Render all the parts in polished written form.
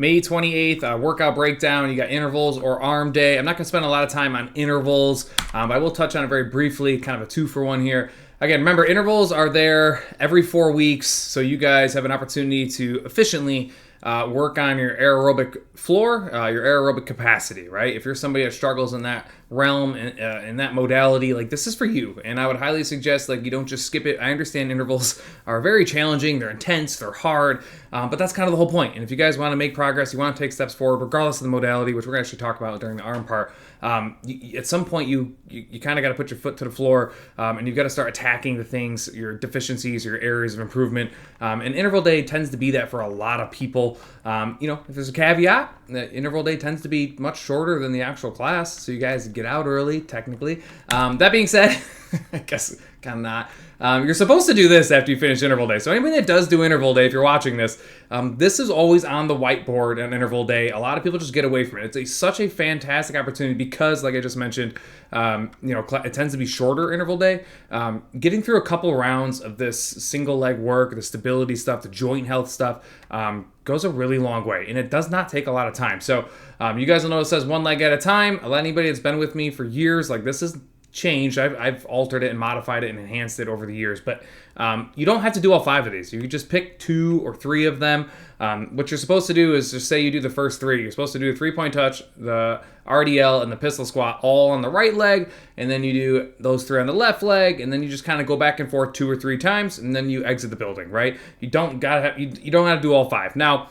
May 28th, workout breakdown. You got intervals or arm day. I'm not going to spend a lot of time on intervals. I will touch on it very briefly, kind of a 2-for-1 here. Again, remember, intervals are there every 4 weeks, so you guys have an opportunity to efficiently work on your aerobic floor, your aerobic capacity, right? If you're somebody that struggles in that realm, in that modality, like, this is for you. And I would highly suggest, like, you don't just skip it. I understand intervals are very challenging, they're intense, they're hard, but that's kind of the whole point. And if you guys want to make progress, you want to take steps forward, regardless of the modality, which we're going to actually talk about during the arm part, at some point you kind of got to put your foot to the floor, and you've got to start attacking the things, your deficiencies, your areas of improvement. And interval day tends to be that for a lot of people. If there's a caveat, the interval day tends to be much shorter than the actual class, so you guys get out early, technically. That being said, I guess kind of not. You're supposed to do this after you finish interval day. So anybody that does do interval day, if you're watching this, this is always on the whiteboard on interval day. A lot of people just get away from it. It's such a fantastic opportunity because, like I just mentioned, it tends to be shorter interval day. Getting through a couple rounds of this single leg work, the stability stuff, the joint health stuff, goes a really long way, and it does not take a lot of time. So you guys will know it says 1 leg at a time. Anybody that's been with me for years, like, this is changed. I've altered it and modified it and enhanced it over the years, but you don't have to do all 5 of these. You can just pick 2 or 3 of them. What you're supposed to do is just say you do the first 3. You're supposed to do the 3-point touch, the RDL, and the pistol squat all on the right leg, and then you do those 3 on the left leg, and then you just kind of go back and forth 2 or 3 times, and then you exit the building, right? You don't have to do all 5. Now,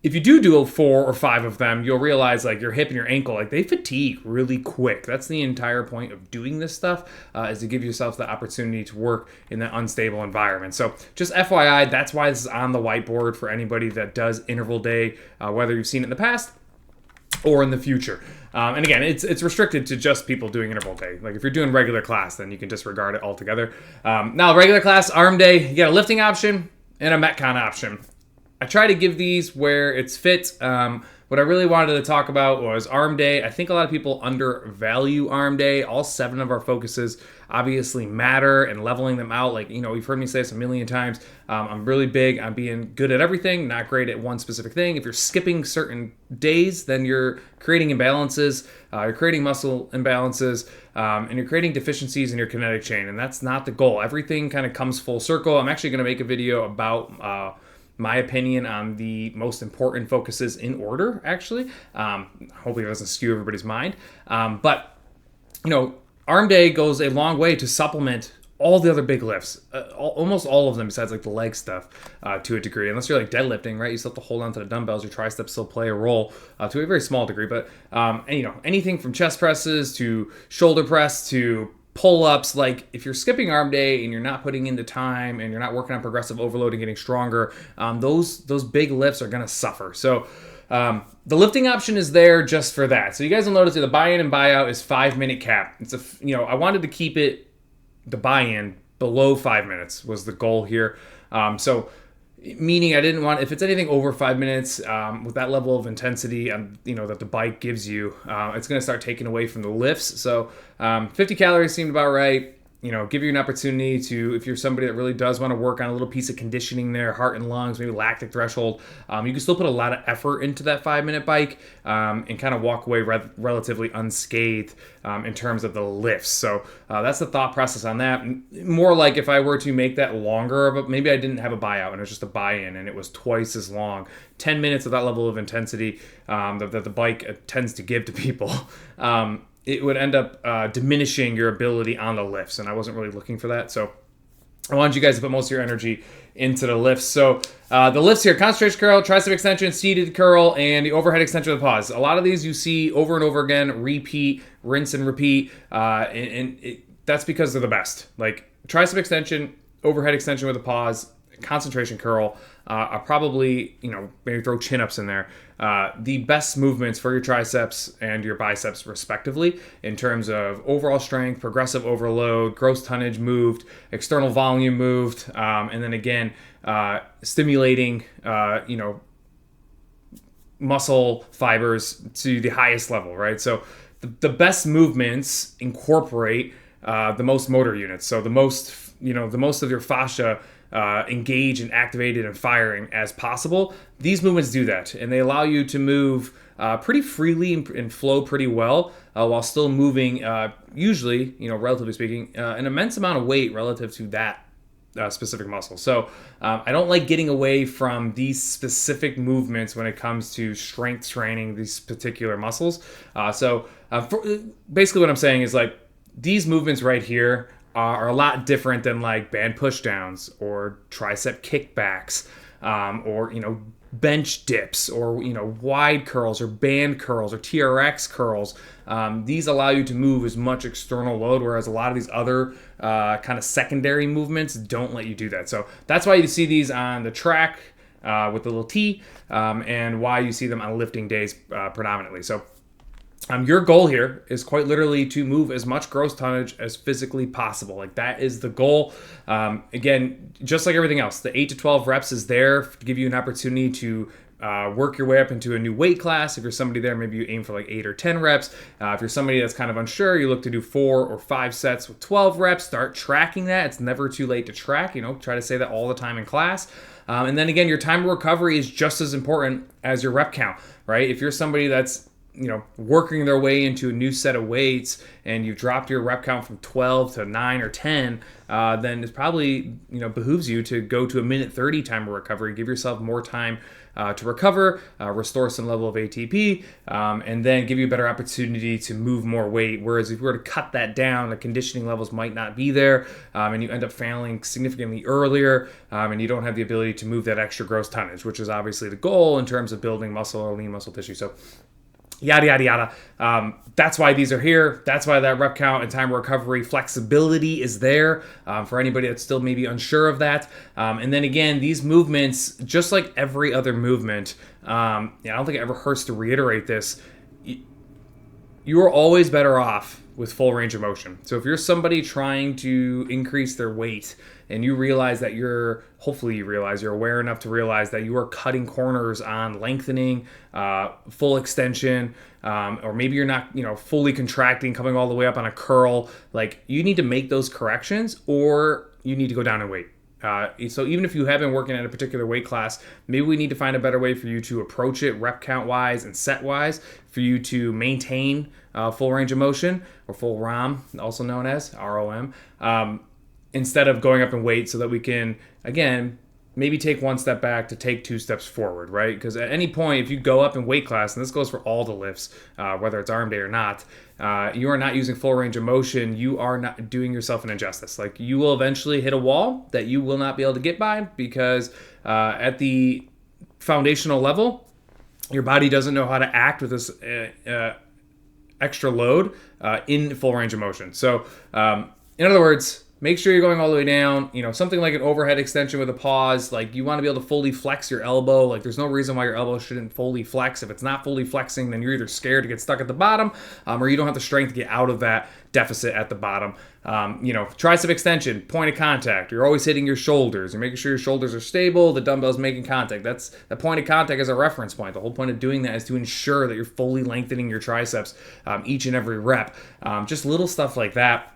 if you do 4 or 5 of them, you'll realize, like, your hip and your ankle, like, they fatigue really quick. That's the entire point of doing this stuff, is to give yourself the opportunity to work in that unstable environment. So just FYI, that's why this is on the whiteboard for anybody that does interval day, whether you've seen it in the past or in the future. And again, it's restricted to just people doing interval day. Like, if you're doing regular class, then you can disregard it altogether. Now, regular class, arm day, you got a lifting option and a Metcon option. I try to give these where it's fit. What I really wanted to talk about was arm day. I think a lot of people undervalue arm day. All 7 of our focuses obviously matter, and leveling them out. Like, you've heard me say this a million times. I'm really big on being good at everything, not great at one specific thing. If you're skipping certain days, then you're creating imbalances, you're creating muscle imbalances, and you're creating deficiencies in your kinetic chain. And that's not the goal. Everything kind of comes full circle. I'm actually going to make a video about my opinion on the most important focuses in order, actually. Hopefully it doesn't skew everybody's mind. But arm day goes a long way to supplement all the other big lifts, almost all of them besides, like, the leg stuff, to a degree. Unless you're, like, deadlifting, right? You still have to hold on to the dumbbells. Your triceps still play a role to a very small degree. But anything from chest presses to shoulder press to pull-ups, like, if you're skipping arm day and you're not putting in the time and you're not working on progressive overload and getting stronger, those big lifts are going to suffer. So the lifting option is there just for that. So you guys will notice that the buy-in and buy-out is 5-minute cap. It's I wanted to keep the buy-in below 5 minutes was the goal here. Meaning I didn't want, if it's anything over 5 minutes, with that level of intensity, that the bike gives you, it's going to start taking away from the lifts. So 50 calories seemed about right. Give you an opportunity to, if you're somebody that really does want to work on a little piece of conditioning there, heart and lungs, maybe lactic threshold, you can still put a lot of effort into that 5-minute bike, and kind of walk away relatively unscathed, in terms of the lifts. So that's the thought process on that. More like if I were to make that longer, but maybe I didn't have a buyout and it was just a buy-in and it was twice as long, 10 minutes of that level of intensity that the bike tends to give to people, it would end up diminishing your ability on the lifts, and I wasn't really looking for that. So I wanted you guys to put most of your energy into the lifts. So the lifts here: concentration curl, tricep extension, seated curl, and the overhead extension of the pause. A lot of these you see over and over again, repeat, rinse and repeat, that's because they're the best. Like, tricep extension, overhead extension with a pause, concentration curl are probably, maybe throw chin-ups in there, the best movements for your triceps and your biceps respectively in terms of overall strength, progressive overload, gross tonnage moved, external volume moved, and then again, stimulating, muscle fibers to the highest level, right? So the best movements incorporate the most motor units. So the most of your fascia engaged and activated and firing as possible. These movements do that, and they allow you to move pretty freely and flow pretty well while still moving, usually, relatively speaking, an immense amount of weight relative to that specific muscle. So I don't like getting away from these specific movements when it comes to strength training these particular muscles. Basically what I'm saying is like these movements right here are a lot different than like band pushdowns or tricep kickbacks or bench dips or wide curls or band curls or TRX curls. These allow you to move as much external load, whereas a lot of these other kind of secondary movements don't let you do that. So that's why you see these on the track with the little T, and why you see them on lifting days predominantly. So your goal here is quite literally to move as much gross tonnage as physically possible. Like that is the goal. Again, just like everything else, the 8 to 12 reps is there to give you an opportunity to work your way up into a new weight class. If you're somebody there, maybe you aim for like 8 or 10 reps. If you're somebody that's kind of unsure, you look to do 4 or 5 sets with 12 reps. Start tracking that. It's never too late to track. Try to say that all the time in class. And then again, your time of recovery is just as important as your rep count, right? If you're somebody that's working their way into a new set of weights and you've dropped your rep count from 12 to 9 or 10, then it probably, behooves you to go to a minute 30 time of recovery, give yourself more time to recover, restore some level of ATP, and then give you a better opportunity to move more weight. Whereas if you were to cut that down, the conditioning levels might not be there, and you end up failing significantly earlier, and you don't have the ability to move that extra gross tonnage, which is obviously the goal in terms of building muscle or lean muscle tissue. So yada, yada, yada. That's why these are here. That's why that rep count and time of recovery flexibility is there for anybody that's still maybe unsure of that. And then again, these movements, just like every other movement, I don't think it ever hurts to reiterate this. You are always better off with full range of motion. So if you're somebody trying to increase their weight and you realize that you're aware enough to realize that you are cutting corners on lengthening, full extension, or maybe you're not, fully contracting, coming all the way up on a curl, like you need to make those corrections or you need to go down in weight. So even if you have been working at a particular weight class, maybe we need to find a better way for you to approach it rep count wise and set wise for you to maintain full range of motion, or full ROM, also known as ROM, instead of going up in weight, so that we can, again, maybe take one step back to take 2 steps forward, right? Because at any point, if you go up in weight class, and this goes for all the lifts, whether it's arm day or not, you are not using full range of motion, you are not doing yourself an injustice. Like, you will eventually hit a wall that you will not be able to get by, because at the foundational level, your body doesn't know how to act with this extra load in full range of motion. So, in other words, make sure you're going all the way down. Something like an overhead extension with a pause, like you want to be able to fully flex your elbow. Like, there's no reason why your elbow shouldn't fully flex. If it's not fully flexing, then you're either scared to get stuck at the bottom, or you don't have the strength to get out of that deficit at the bottom. Tricep extension, point of contact. You're always hitting your shoulders. You're making sure your shoulders are stable, the dumbbell's making contact. The point of contact is a reference point. The whole point of doing that is to ensure that you're fully lengthening your triceps each and every rep. Just little stuff like that.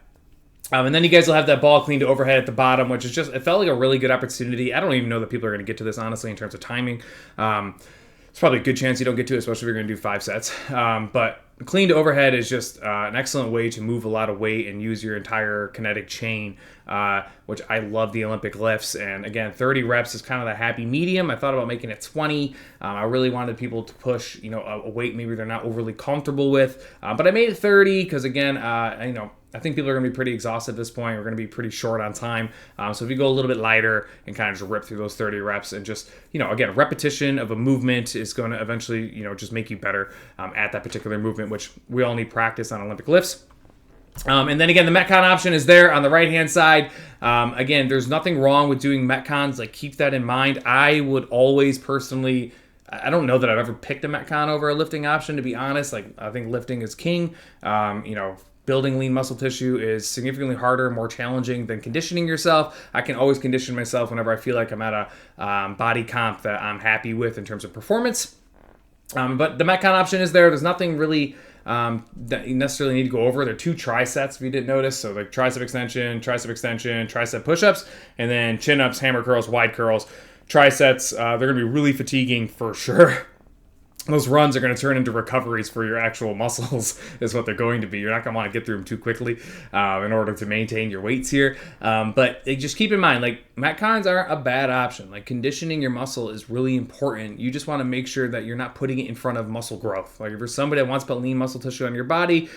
And then you guys will have that ball clean to overhead at the bottom, which is it felt like a really good opportunity. I don't even know that people are going to get to this, honestly, in terms of timing. It's probably a good chance you don't get to it, especially if you're going to do 5 sets. But clean to overhead is just an excellent way to move a lot of weight and use your entire kinetic chain, which I love the Olympic lifts. And again, 30 reps is kind of the happy medium. I thought about making it 20. I really wanted people to push, a weight maybe they're not overly comfortable with. But I made it 30 because, again, I think people are going to be pretty exhausted at this point. We're going to be pretty short on time. So if you go a little bit lighter and kind of just rip through those 30 reps and just, again, repetition of a movement is going to eventually, just make you better at that particular movement, which we all need practice on Olympic lifts. And then again, the Metcon option is there on the right-hand side. Again, there's nothing wrong with doing Metcons. Like, keep that in mind. I would always personally, I don't know that I've ever picked a Metcon over a lifting option, to be honest. Like, I think lifting is king. Building lean muscle tissue is significantly harder, more challenging than conditioning yourself. I can always condition myself whenever I feel like I'm at a body comp that I'm happy with in terms of performance. But the Metcon option is there. There's nothing really that you necessarily need to go over. They're 2 trisets, if you didn't notice. So like tricep extension, tricep push-ups, and then chin-ups, hammer curls, wide curls. Trisets, they're going to be really fatiguing for sure. Those runs are going to turn into recoveries for your actual muscles is what they're going to be. You're not going to want to get through them too quickly in order to maintain your weights here. But just keep in mind, like, Metcons aren't a bad option. Like, conditioning your muscle is really important. You just want to make sure that you're not putting it in front of muscle growth. Like, if you're somebody that wants to put lean muscle tissue on your body,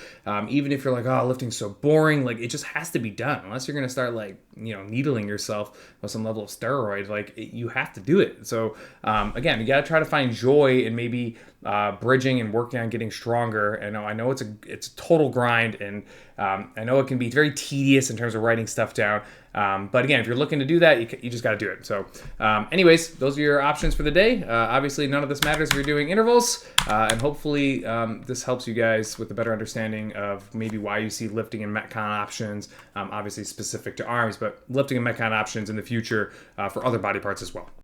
even if you're like, oh, lifting's so boring, like, it just has to be done. Unless you're going to start, like, needling yourself with some level of steroid, like, you have to do it. So, again, you got to try to find joy in maybe bridging and working on getting stronger. I know it's a total grind, and I know it can be very tedious in terms of writing stuff down. But again, if you're looking to do that, you just got to do it. So anyways, those are your options for the day. Obviously, none of this matters if you're doing intervals. And hopefully this helps you guys with a better understanding of maybe why you see lifting and Metcon options, obviously specific to arms, but lifting and Metcon options in the future for other body parts as well.